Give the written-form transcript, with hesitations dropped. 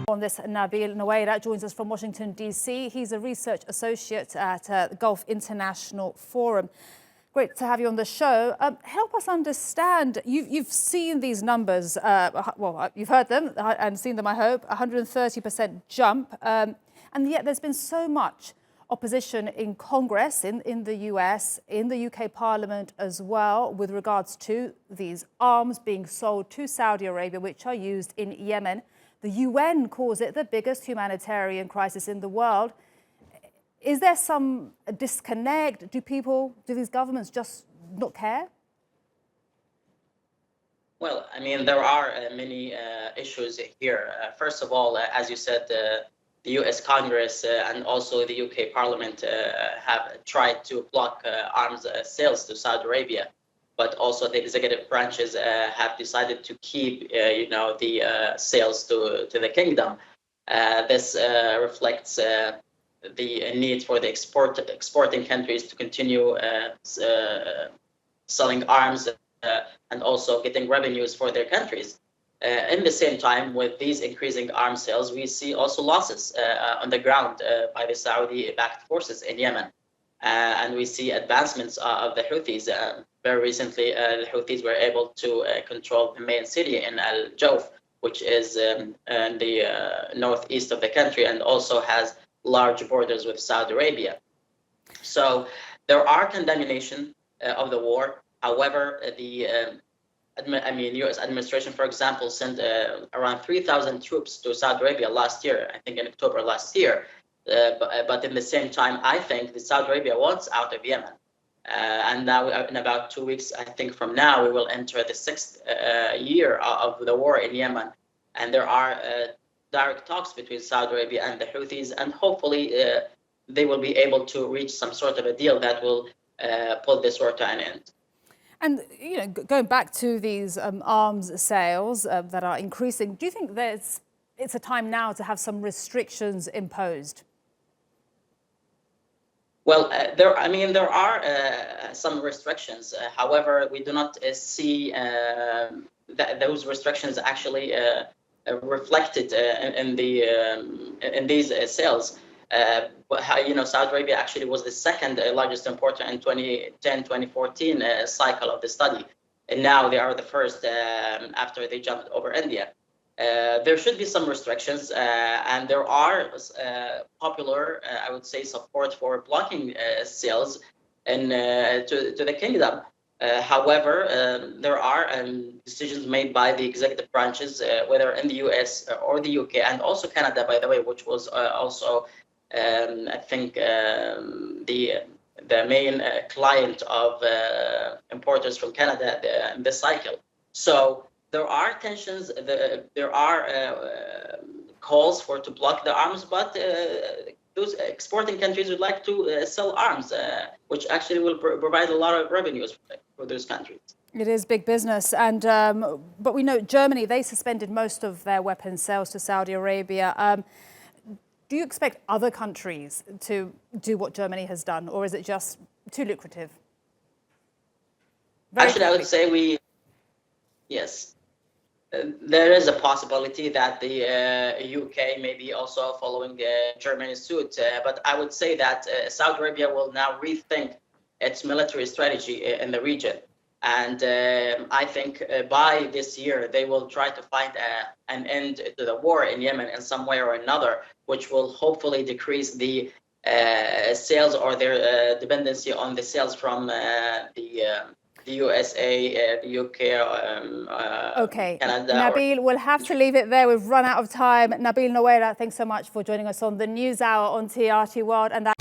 On this, Nabeel Nowairah joins us from Washington, D.C. He's a research associate at the Gulf International Forum. Great to have you on the show. Help us understand, you've seen these numbers, well, you've heard them and seen them, I hope, 130% jump. And yet there's been so much opposition in Congress, in the US, in the UK Parliament as well, with regards to these arms being sold to Saudi Arabia, which are used in Yemen. The UN calls it the biggest humanitarian crisis in the world. Is there some disconnect? Do these governments just not care? Well, I mean, there are many issues here. First of all, as you said, the US Congress and also the UK Parliament have tried to block arms sales to Saudi Arabia. But also the executive branches have decided to keep, the sales to the kingdom. This reflects the need for the exporting countries to continue selling arms and also getting revenues for their countries. In the same time, with these increasing arms sales, we see also losses on the ground by the Saudi-backed forces in Yemen. And we see advancements of the Houthis. Very recently, the Houthis were able to control the main city in Al-Jawf, which is in the northeast of the country and also has large borders with Saudi Arabia. So there are condemnation of the war. However, the U.S. administration, for example, sent around 3,000 troops to Saudi Arabia last year, I think in October last year. But in the same time, I think that Saudi Arabia wants out of Yemen. And now in about 2 weeks, I think from now, we will enter the 6th year of the war in Yemen. And there are direct talks between Saudi Arabia and the Houthis. And hopefully they will be able to reach some sort of a deal that will put this war to an end. And, going back to these arms sales that are increasing, do you think it's a time now to have some restrictions imposed? Well, there are some restrictions. However, we do not see those restrictions actually reflected in these sales. Saudi Arabia actually was the second largest importer in 2010-2014 cycle of the study, and now they are the first after they jumped over India. There should be some restrictions, and there are popular, I would say, support for blocking sales to the kingdom. However, there are decisions made by the executive branches, whether in the US or the UK, and also Canada, by the way, which was also, I think, the main client of importers from Canada in this cycle. So there are tensions, there are calls to block the arms, but those exporting countries would like to sell arms, which actually will provide a lot of revenues for those countries. It is big business. And but we know Germany, they suspended most of their weapons sales to Saudi Arabia. Do you expect other countries to do what Germany has done, or is it just too lucrative? Actually, I would say yes. There is a possibility that the UK may be also following Germany's suit, but I would say that Saudi Arabia will now rethink its military strategy in the region. And I think by this year, they will try to find an end to the war in Yemen in some way or another, which will hopefully decrease the sales or their dependency on the sales from the USA, the UK, okay. Canada. Nabeel, we'll have to leave it there. We've run out of time. Nabeel Nowairah, thanks so much for joining us on the News Hour on TRT World. And that